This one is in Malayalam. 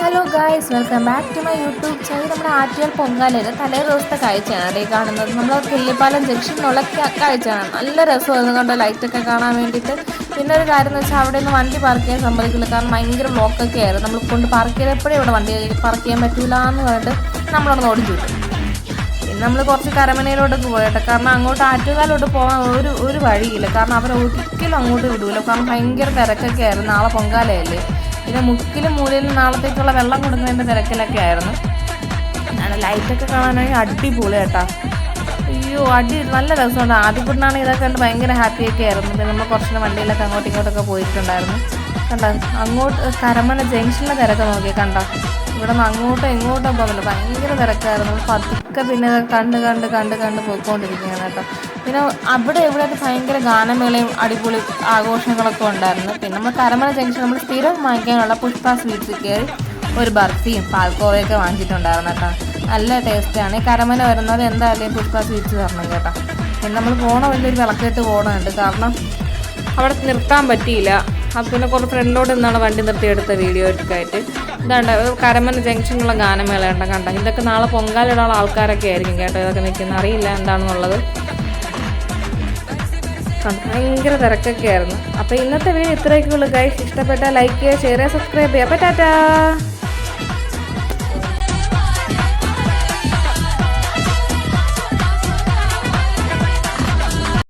Hello guys, welcome back to my YouTube channel. നമ്മുടെ ആറ്റുകാൽ പൊങ്കാലയുടെ തലേ ദിവസത്തെ കാഴ്ചയാണ് ഈ കാണുന്നത്. നമ്മൾ കിള്ളിപ്പാലം ജംഗ്ഷനിലുള്ള കാഴ്ചയാണ്. നല്ല രസമായിരുന്നു കണ്ടോ, ലൈറ്റൊക്കെ കാണാൻ വേണ്ടിയിട്ട്. പിന്നെ ഒരു കാര്യം എന്ന് വെച്ചാൽ അവിടെ നിന്ന് വണ്ടി പാർക്ക് ചെയ്യാൻ സമ്മതിക്കില്ല, കാരണം ഭയങ്കര ബ്ലോക്കൊക്കെ ആയിരുന്നു. നമ്മൾ കൊണ്ട് പാർക്ക് ചെയ്തപ്പോഴേ ഇവിടെ വണ്ടി പാർക്ക് ചെയ്യാൻ പറ്റില്ല എന്ന് പറഞ്ഞിട്ട് നമ്മളവിടെ ഓടിച്ചു വിട്ടു. പിന്നെ നമ്മൾ കുറച്ച് കരമനയിലോട്ടൊക്കെ പോയിട്ട്, കാരണം അങ്ങോട്ട് ആറ്റുകാലോട്ട് പോകാൻ ഒരു വഴിയില്ല, കാരണം അവരെ ഒരിക്കലും അങ്ങോട്ട് വിടൂല, കാരണം ഭയങ്കര തിരക്കൊക്കെ ആയിരുന്നു. നാളെ പൊങ്കാലയല്ലേ. പിന്നെ മുക്കിലും മൂലയിലും നാളത്തേക്കുള്ള വെള്ളം കൊടുക്കുന്നതിൻ്റെ തിരക്കിലൊക്കെ ആയിരുന്നു. ഞാൻ ലൈറ്റൊക്കെ കാണാനാണെങ്കിൽ അടിപൊളി കേട്ടോ. അയ്യോ നല്ല രസമുണ്ട്. ആദ്യപ്പെട്ടാണ് ഇതൊക്കെ കണ്ട് ഭയങ്കര ഹാപ്പിയൊക്കെ ആയിരുന്നു. പിന്നെ നമ്മൾ കുറച്ച് വണ്ടിയിലൊക്കെ അങ്ങോട്ടും ഇങ്ങോട്ടൊക്കെ പോയിട്ടുണ്ടായിരുന്നു. കണ്ടോ, അങ്ങോട്ട് കരമന ജംഗ്ഷനിലെ തിരക്ക് നോക്കി കണ്ടോ. ഇവിടെ നിന്ന് അങ്ങോട്ടും ഇങ്ങോട്ടും പോകുന്നില്ല, ഭയങ്കര തിരക്കായിരുന്നു. പതുക്കെ പിന്നെ കണ്ട് കണ്ട് കണ്ട് കണ്ട് പോയിക്കൊണ്ടിരിക്കുകയാണ് കേട്ടോ. പിന്നെ അവിടെ എവിടെയൊക്കെ ഭയങ്കര ഗാനമേളയും അടിപൊളി ആഘോഷങ്ങളൊക്കെ ഉണ്ടായിരുന്നു. പിന്നെ നമ്മൾ കരമന ജംഗ്ഷൻ നമ്മൾ സ്ഥിരം വാങ്ങിക്കാനുള്ള പുഷ്പ സ്വീറ്റ്സ് കയറി ഒരു ബർഫിയും പാൽക്കോവയൊക്കെ വാങ്ങിച്ചിട്ടുണ്ടായിരുന്നു കേട്ടോ. നല്ല ടേസ്റ്റാണ്. ഈ കരമന വരുന്നത് എന്തായാലും പുഷ്പ സ്വീറ്റ്സ് തരണം കേട്ടോ. പിന്നെ നമ്മൾ പോകണ വലിയൊരു വിളക്കിട്ട് പോകണമുണ്ട്, കാരണം അവിടെ നിർത്താൻ പറ്റിയില്ല. അപ്പം പിന്നെ കുറച്ച് ഫ്രണ്ടിലോട്ട് നിന്നാണ് വണ്ടി നിർത്തിയെടുത്ത വീഡിയോ ഒക്കെ ആയിട്ട്. ഇതാണ്ട് കരമന ജംഗ്ഷനിലുള്ള ഗാനമേള കണ്ട. ഇതൊക്കെ നാളെ പൊങ്കാലിടാനുള്ള ആൾക്കാരൊക്കെ ആയിരിക്കും കേട്ടോ ഇതൊക്കെ നിൽക്കുന്നത്. അറിയില്ല എന്താണെന്നുള്ളത്. ഭയങ്കര തിരക്കൊക്കെ ആയിരുന്നു. അപ്പോൾ ഇന്നത്തെ വീഡിയോ ഇത്രയൊക്കെ ഉള്ളൂ ഗൈസ്. ഇഷ്ടപ്പെട്ടാൽ ലൈക്ക് ചെയ്യുക, ഷെയർ ചെയ്യുക, സബ്സ്ക്രൈബ് ചെയ്യുക. അപ്പോൾ ടാറ്റാ.